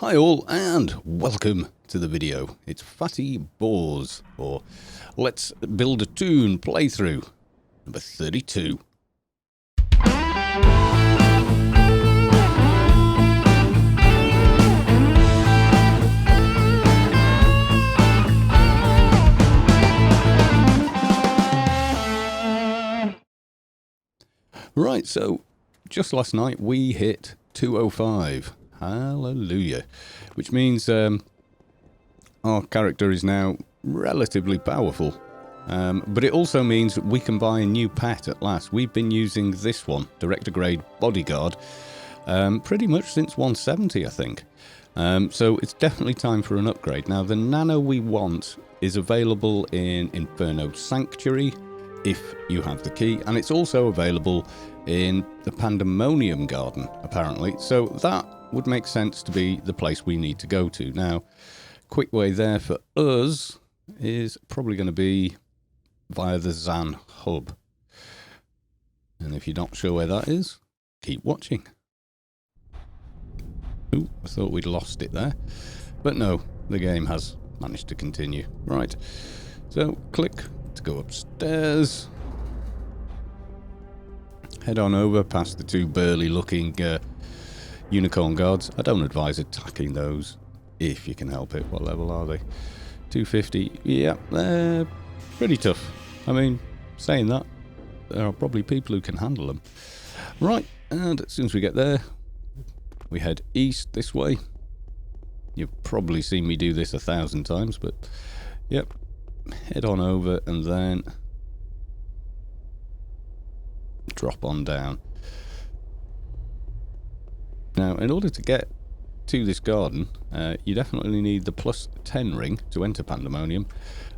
Hi all and welcome to the video. It's Fatty Boars for Let's Build a Toon playthrough number 32. Right, so just last night we hit 205. Hallelujah. Which means our character is now relatively powerful. But it also means we can buy a new pet at last. We've been using this one, Director Grade Bodyguard, pretty much since 170, I think. So it's definitely time for an upgrade. Now, the nano we want is available in Inferno Sanctuary, if you have the key, and it's also available in the Pandemonium Garden, apparently. So that would make sense to be the place we need to go to. Now, quick way there for us is probably going to be via the Zan hub. And if you're not sure where that is, keep watching. Ooh, I thought we'd lost it there. But no, the game has managed to continue. Right, so click to go upstairs. Head on over past the two burly looking unicorn guards. I don't advise attacking those if you can help it. What level are they? 250. Yeah, they're pretty tough. I mean, saying that, there are probably people who can handle them. Right, and as soon as we get there, we head east this way. You've probably seen me do this 1,000 times, but yep. Head on over and then drop on down. Now, in order to get to this garden, you definitely need the +10 ring to enter Pandemonium,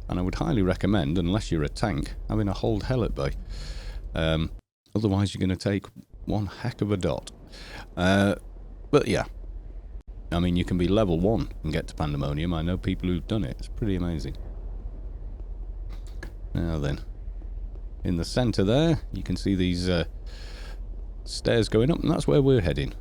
and I would highly recommend, unless you're a tank, having a hold hell at bay. Otherwise you're going to take one heck of a dot. But yeah, I mean, you can be level 1 and get to Pandemonium. I know people who've done it. It's pretty amazing. Now then, in the centre there, you can see these stairs going up, and that's where we're heading.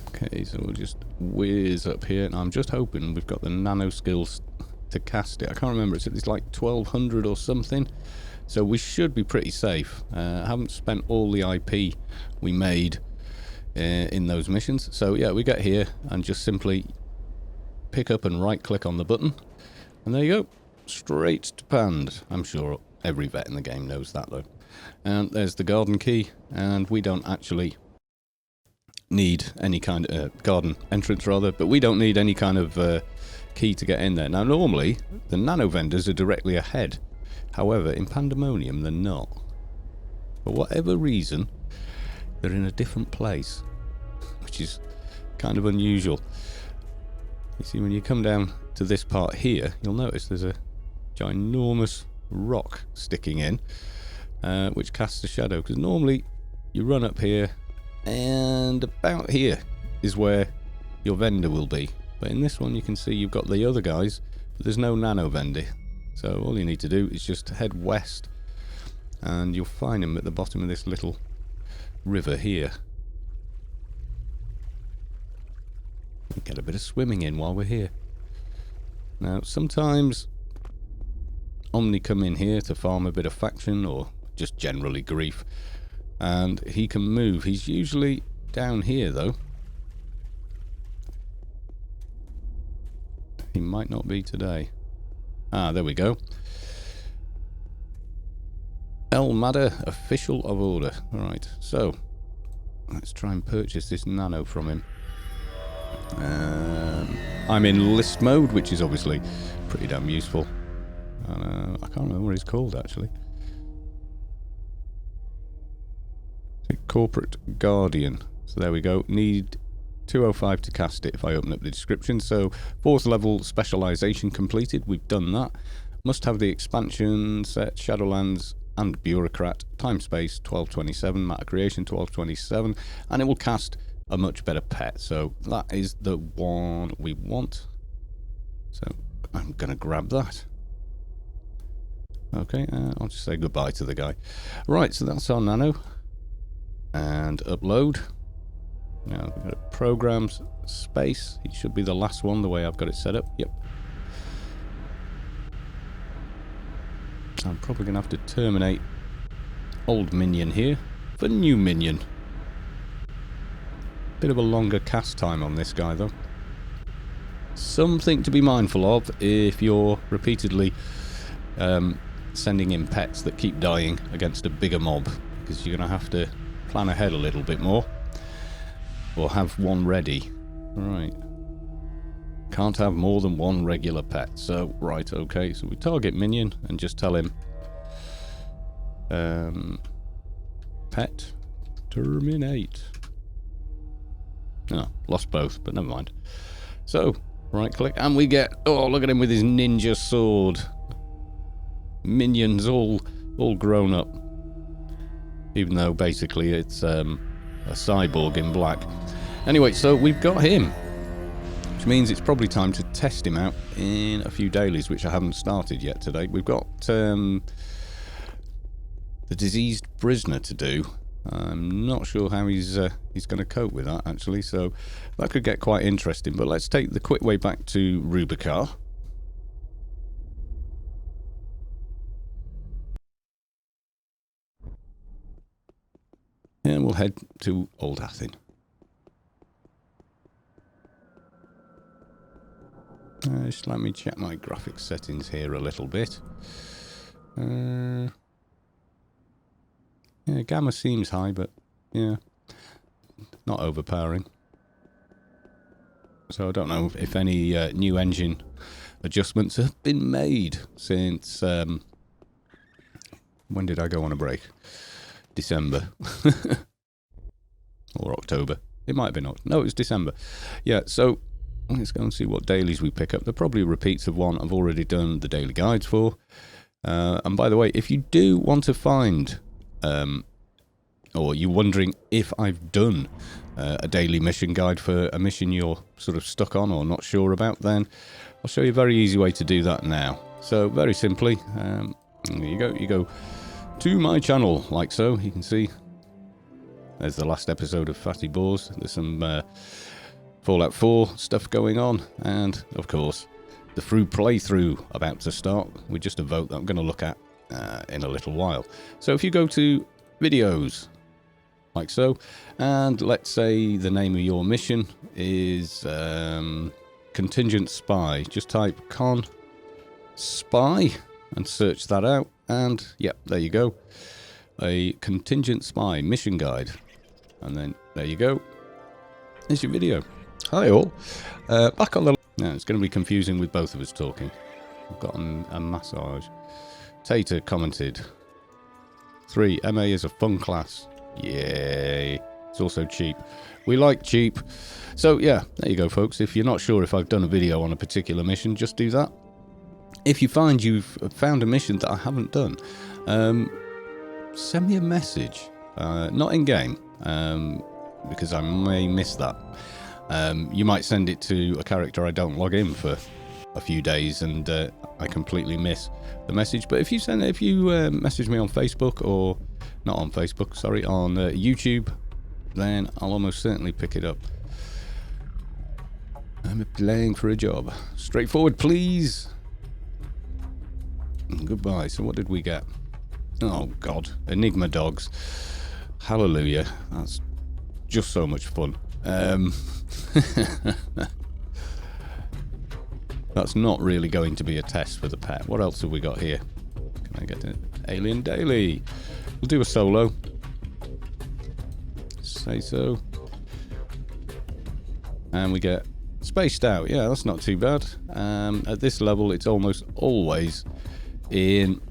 Okay, so we'll just whiz up here. Now, I'm just hoping we've got the nano skills to cast it. I can't remember, it's like 1200 or something, so we should be pretty safe. I haven't spent all the IP we made in those missions. So yeah, we get here and just simply pick up and right click on the button, and there you go, straight to Pand. I'm sure every vet in the game knows that though. And there's the garden key, and we don't actually need any kind of garden entrance rather, but we don't need any kind of key to get in there. Now normally the nano vendors are directly ahead, however in Pandemonium they're not. For whatever reason they're in a different place, which is kind of unusual. You see, when you come down to this part here, you'll notice there's a ginormous rock sticking in, which casts a shadow, because normally you run up here and about here is where your vendor will be, but in this one you can see you've got the other guys, but there's no nano vendor. So all you need to do is just head west and you'll find him at the bottom of this little river here. Get a bit of swimming in while we're here. Now sometimes Omni come in here to farm a bit of faction or just generally grief, and he can move. He's usually down here though. He might not be today. Ah, there we go. El Madder, official of order. Alright, so let's try and purchase this nano from him. I'm in list mode, which is obviously pretty damn useful. I can't remember what he's called actually. Corporate Guardian. So there we go. Need 205 to cast it if I open up the description. So 4th level specialization completed. We've done that. Must have the expansion set, Shadowlands and Bureaucrat. Time space 1227. Matter creation 1227. And it will cast a much better pet. So that is the one we want. So I'm going to grab that. Okay, I'll just say goodbye to the guy. Right, so that's our nano. And upload. Now, we've got programs, space. It should be the last one, the way I've got it set up. Yep. I'm probably going to have to terminate old minion here for new minion. Bit of a longer cast time on this guy, though. Something to be mindful of if you're repeatedly sending in pets that keep dying against a bigger mob, because you're going to have to plan ahead a little bit more, or have one ready. Right. Can't have more than one regular pet. So, right, okay. So we target minion and just tell him pet terminate. Oh, lost both, but never mind. So, right click, and we get, oh, look at him with his ninja sword. Minions all grown up. Even though basically it's a cyborg in black. Anyway, so we've got him. Which means it's probably time to test him out in a few dailies, which I haven't started yet today. We've got the diseased prisoner to do. I'm not sure how he's going to cope with that, actually, so that could get quite interesting. But let's take the quick way back to Rubicar. And we'll head to Old Athen. Just let me check my graphics settings here a little bit. Yeah, gamma seems high, but yeah, not overpowering. So I don't know if any new engine adjustments have been made since... when did I go on a break? December. Or October. It might have been... No, it was December. Yeah, so let's go and see what dailies we pick up. They're probably repeats of one I've already done the daily guides for. And by the way, if you do want to find... or you're wondering if I've done a daily mission guide for a mission you're sort of stuck on or not sure about, then I'll show you a very easy way to do that now. So very simply, there you go. You go to my channel, like so. You can see there's the last episode of Fatty Boars. There's some Fallout 4 stuff going on, and of course the through playthrough about to start with just a vote that I'm going to look at in a little while. So if you go to videos, like so, and let's say the name of your mission is Contingent Spy, just type con spy and search that out, and yep, there you go, a Contingent Spy mission guide, and then there you go, there's your video. Hi all, back on the... Now it's going to be confusing with both of us talking. I've got a massage. Tater commented, 3, MA is a fun class. Yay. It's also cheap. We like cheap. So yeah, there you go, folks. If you're not sure if I've done a video on a particular mission, just do that. If you find you've found a mission that I haven't done, send me a message. Not in game, because I may miss that. You might send it to a character I don't log in for a few days, and I completely miss the message. But if you message me on Facebook, or not on Facebook, sorry, on YouTube, then I'll almost certainly pick it up. I'm applying for a job. Straightforward, please. Goodbye. So what did we get? Oh God, Enigma dogs. Hallelujah. That's just so much fun. That's not really going to be a test for the pet. What else have we got here? Can I get an Alien Daily? We'll do a solo. Say so. And we get Spaced Out. Yeah, that's not too bad. At this level, it's almost always in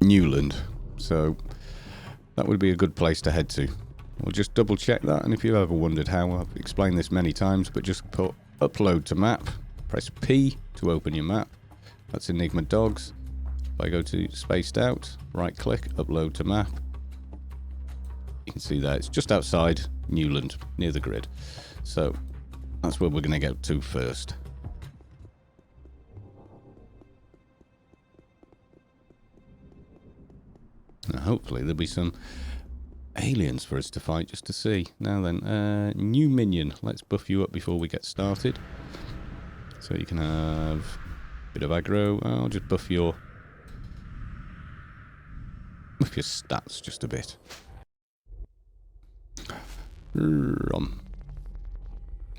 Newland. So that would be a good place to head to. We'll just double check that. And if you've ever wondered how, I've explained this many times, but just put upload to map. Press P to open your map. That's Enigma Dogs. If I go to Spaced Out, right click, upload to map. You can see that it's just outside Newland, near the grid. So that's where we're going to go to first. Now, hopefully there'll be some aliens for us to fight just to see. Now then, new minion. Let's buff you up before we get started. So you can have a bit of aggro. I'll just buff your stats just a bit.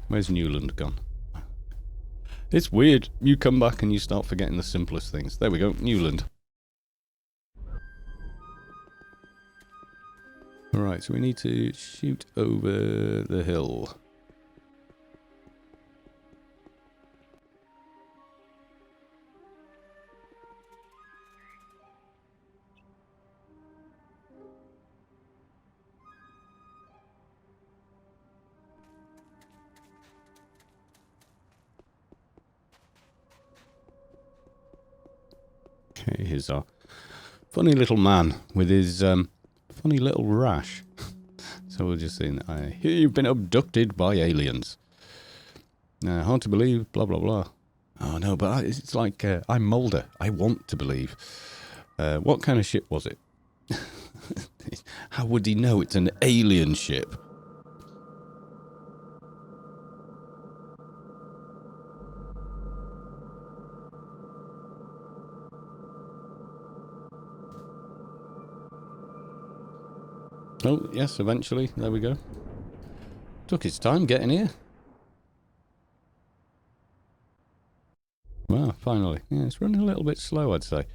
Where's Newland gone? It's weird. You come back and you start forgetting the simplest things. There we go, Newland. Alright, so we need to shoot over the hill. Okay, here's our funny little man with his funny little rash. So we'll just say, I hear you've been abducted by aliens. Hard to believe, blah, blah, blah. Oh, no, but it's like, I'm Mulder. I want to believe. What kind of ship was it? How would he know it's an alien ship? Oh, yes, eventually. There we go. Took its time getting here. Well, finally. Yeah, it's running a little bit slow, I'd say.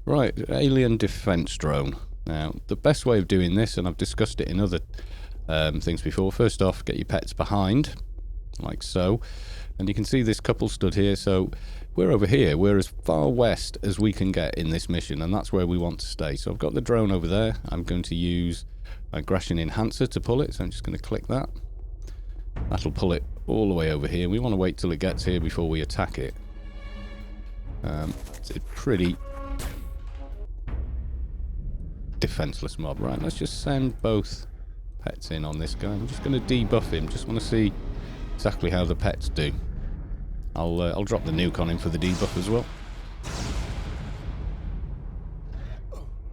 Right, alien defense drone. Now, the best way of doing this, and I've discussed it in other things before, first off, get your pets behind, like so. And you can see this couple stood here, so we're over here. We're as far west as we can get in this mission, and that's where we want to stay. So I've got the drone over there. I'm going to use a aggression enhancer to pull it, so I'm just going to click that. That'll pull it all the way over here. We want to wait till it gets here before we attack it. It's a pretty defenseless mob. Right, let's just send both pets in on this guy. I'm just going to debuff him. Just want to see exactly how the pets do. I'll drop the nuke on him for the debuff as well.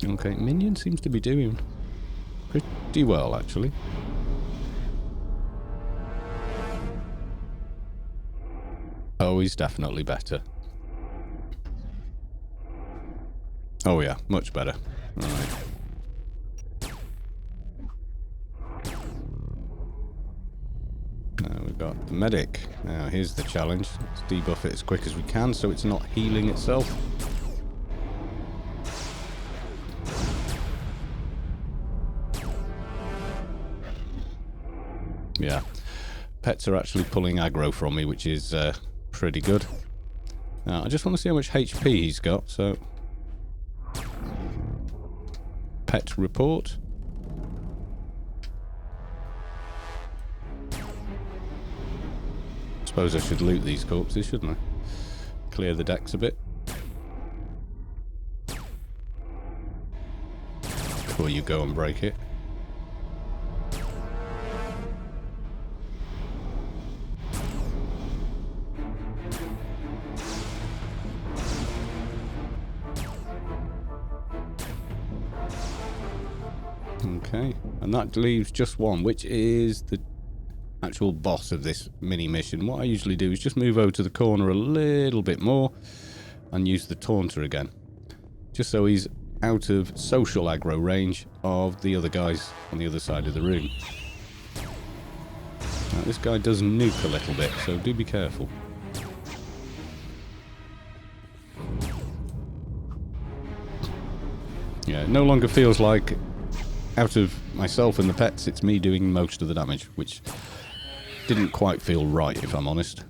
Okay, minion seems to be doing pretty well, actually. Oh, he's definitely better. Oh yeah, much better. Right. Now we've got the medic. Now here's the challenge. Let's debuff it as quick as we can so it's not healing itself. Yeah. Pets are actually pulling aggro from me, which is pretty good. Now, I just want to see how much HP he's got, so... Pet report. Suppose I should loot these corpses, shouldn't I? Clear the decks a bit. Before you go and break it. Okay, and that leaves just one, which is the actual boss of this mini mission. What I usually do is just move over to the corner a little bit more and use the taunter again, just so he's out of social aggro range of the other guys on the other side of the room. Now, this guy does nuke a little bit, so do be careful. Yeah, it no longer feels like out of myself and the pets, it's me doing most of the damage, which didn't quite feel right, if I'm honest.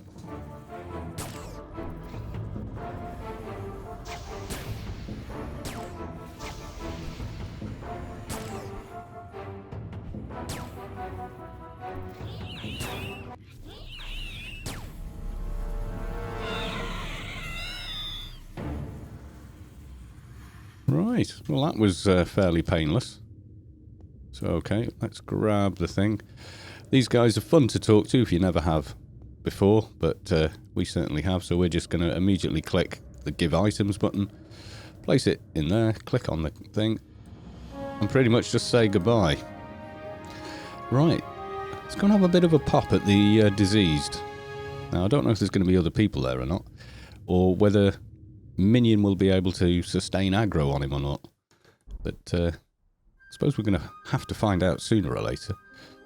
Right, well that was fairly painless. So okay, let's grab the thing. These guys are fun to talk to if you never have before, but we certainly have, so we're just going to immediately click the Give Items button, place it in there, click on the thing, and pretty much just say goodbye. Right, let's go and have a bit of a pop at the diseased. Now, I don't know if there's going to be other people there or not, or whether Minion will be able to sustain aggro on him or not. But I suppose we're going to have to find out sooner or later.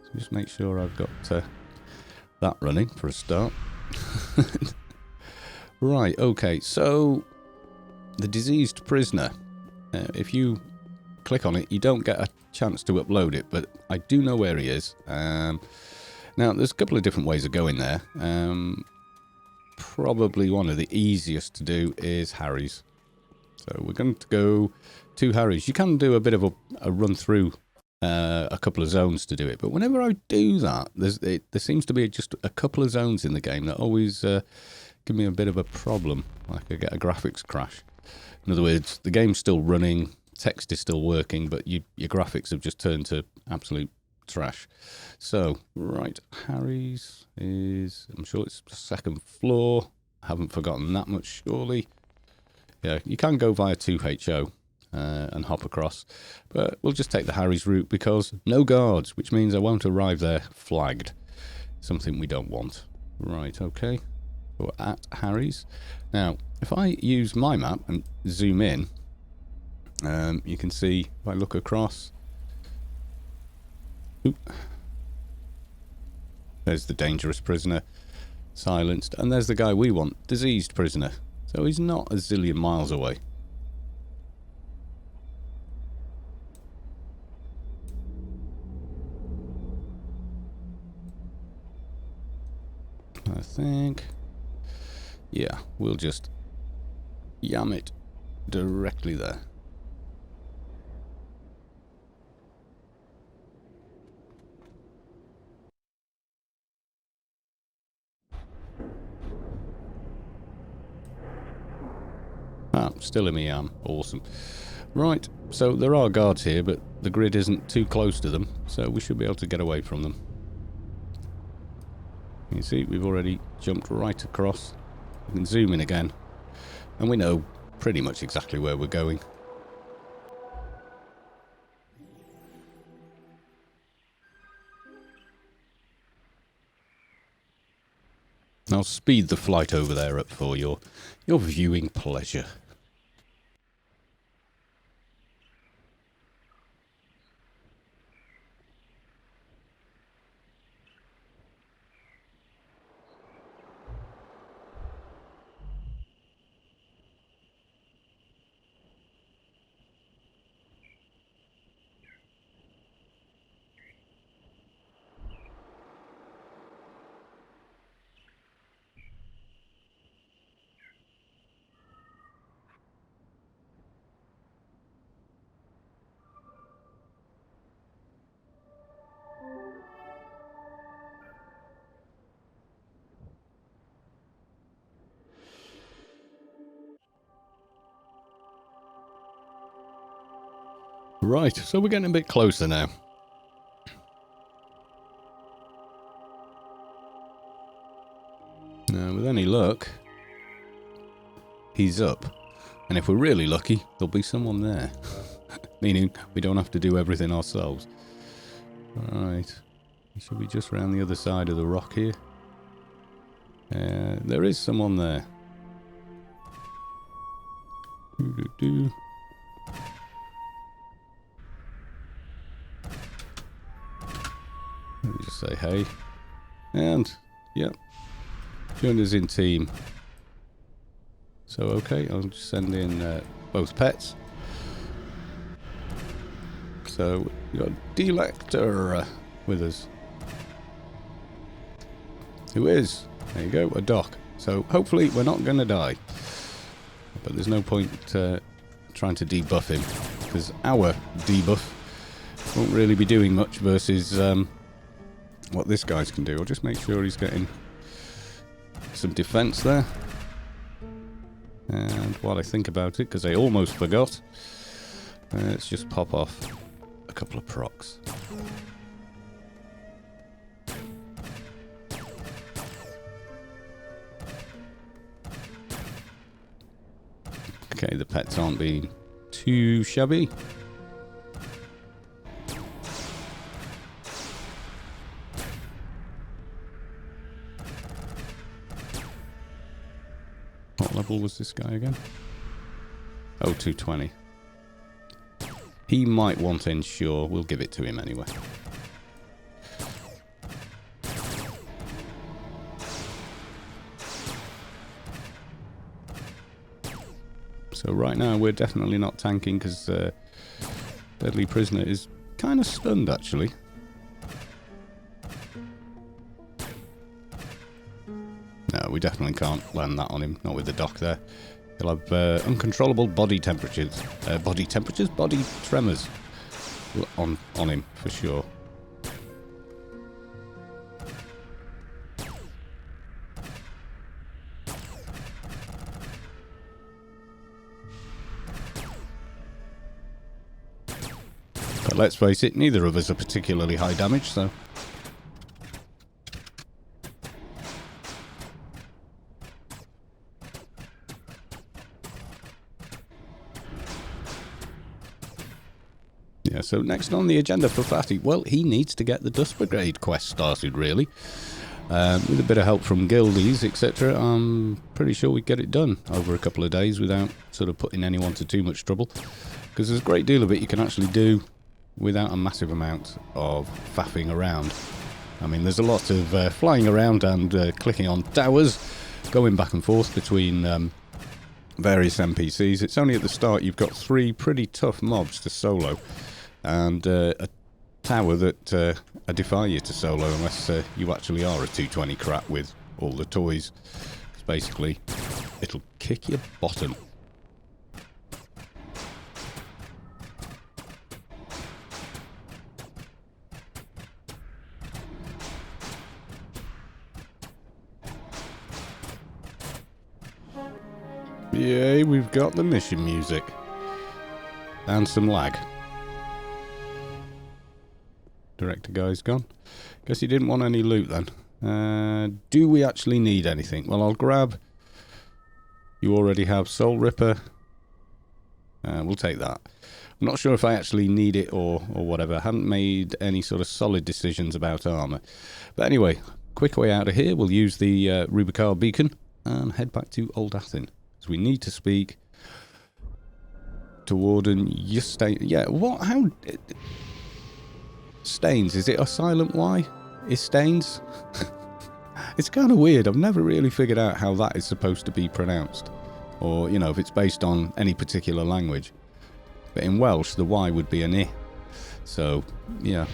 So just make sure I've got that running for a start. Right, okay, so the diseased prisoner. If you click on it, you don't get a chance to upload it, but I do know where he is. Now, there's a couple of different ways of going there. Probably one of the easiest to do is Harry's. So we're going to go to Harry's. You can do a bit of a run through a couple of zones to do it, but whenever I do that, there seems to be just a couple of zones in the game that always give me a bit of a problem. Like I get a graphics crash. In other words, the game's still running, text is still working, but your graphics have just turned to absolute trash. So, right, Harry's is, I'm sure it's the second floor. I haven't forgotten that much, surely. Yeah, you can go via 2HO and hop across, but we'll just take the Harry's route because no guards, which means I won't arrive there flagged. Something we don't want. Right, okay. We're at Harry's. Now, if I use my map and zoom in, you can see if I look across. Oop. There's the dangerous prisoner, silenced, and there's the guy we want, diseased prisoner. So he's not a zillion miles away. I think, yeah, we'll just yam it directly there. Ah, still in my yam. Awesome. Right, so there are guards here, but the grid isn't too close to them, so we should be able to get away from them. You see, we've already jumped right across. We can zoom in again, and we know pretty much exactly where we're going. I'll speed the flight over there up for your viewing pleasure. Right, so we're getting a bit closer now. Now, with any luck, he's up. And if we're really lucky, there'll be someone there. Meaning, we don't have to do everything ourselves. Right. Should we just round the other side of the rock here? There is someone there. Doo-doo-doo. Let me just say hey. And, yep. Joined us in team. So, okay, I'll just send in both pets. So, we've got Delector with us. Who is, there you go, a doc. So, hopefully we're not going to die. But there's no point trying to debuff him. Because our debuff won't really be doing much versus what this guy's can do. I'll just make sure he's getting some defense there. And while I think about it, because I almost forgot, let's just pop off a couple of procs. Okay, the pets aren't being too shabby. level was this guy again? Oh, 220. He might want to ensure. We'll give it to him anyway. So right now we're definitely not tanking because Deadly Prisoner is kind of stunned actually. No, we definitely can't land that on him, not with the dock there. He'll have uncontrollable body temperatures. Body tremors on him for sure. But let's face it, neither of us are particularly high damage, so... Yeah, so next on the agenda for Fatty, well, he needs to get the Dust Brigade quest started, really. With a bit of help from guildies, etc., I'm pretty sure we'd get it done over a couple of days without sort of putting anyone to too much trouble. Because there's a great deal of it you can actually do without a massive amount of faffing around. I mean, there's a lot of flying around and clicking on towers, going back and forth between various NPCs. It's only at the start you've got 3 pretty tough mobs to solo, and a tower that I defy you to solo unless you actually are a 220 crap with all the toys. Because basically, it'll kick your bottom. Yay, we've got the mission music. And some lag. Director guy's gone. Guess he didn't want any loot then. Do we actually need anything? Well, I'll grab... You already have Soul Ripper. We'll take that. I'm not sure if I actually need it or whatever. I haven't made any sort of solid decisions about armour. But anyway, quick way out of here. We'll use the Rubicar beacon and head back to Old Athen. So we need to speak to Warden Yustein. Yeah, what? How? Stains. Is it a silent Y? Is Stains? It's kind of weird. I've never really figured out how that is supposed to be pronounced. Or, you know, if it's based on any particular language. But in Welsh, the Y would be an I. So, yeah,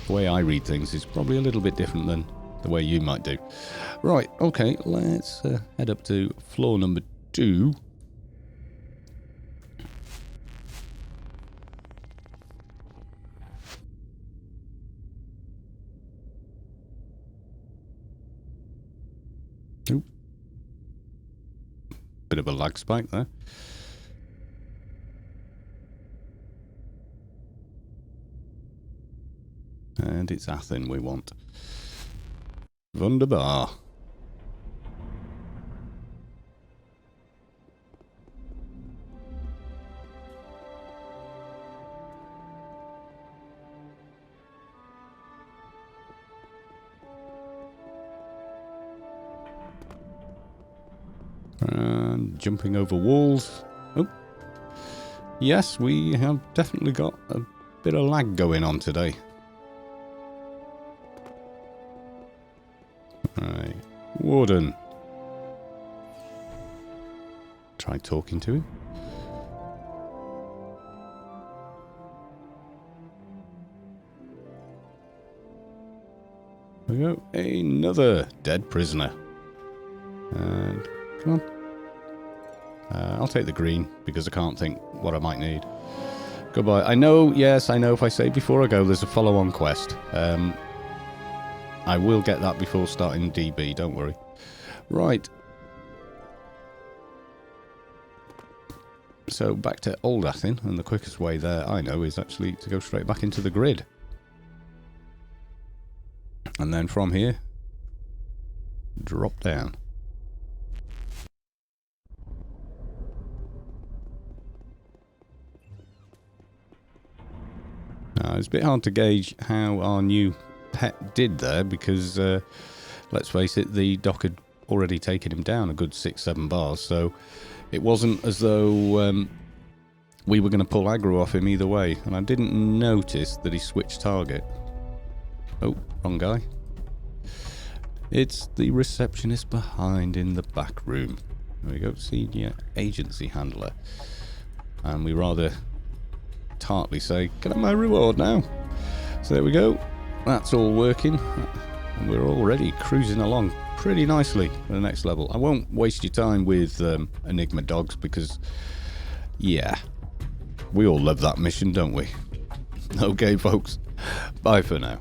the way I read things is probably a little bit different than the way you might do. Right, okay, let's head up to floor number 2. Oop. Bit of a lag spike there. And it's Athen we want. Wunderbar. And jumping over walls. Oh. Yes, we have definitely got a bit of lag going on today. Right. Warden. Try talking to him. There we go. Another dead prisoner. And come on. I'll take the green because I can't think what I might need. Goodbye. I know, yes, I know if I say before I go there's a follow-on quest. I will get that before starting DB, don't worry. Right. So back to Old Athen, and the quickest way there, I know, is actually to go straight back into the grid. And then from here, drop down. Now, it's a bit hard to gauge how our new pet did there because, let's face it, the dock had already taken him down a good 6-7 bars, so it wasn't as though we were going to pull aggro off him either way. And I didn't notice that he switched target. Oh, wrong guy. It's the receptionist behind in the back room. There we go, senior agency handler. And we rather tartly say, "Can I have my reward now?" So there we go. That's all working. And we're already cruising along pretty nicely to the next level. I won't waste your time with Enigma dogs because, yeah, we all love that mission, don't we? Okay, folks. Bye for now.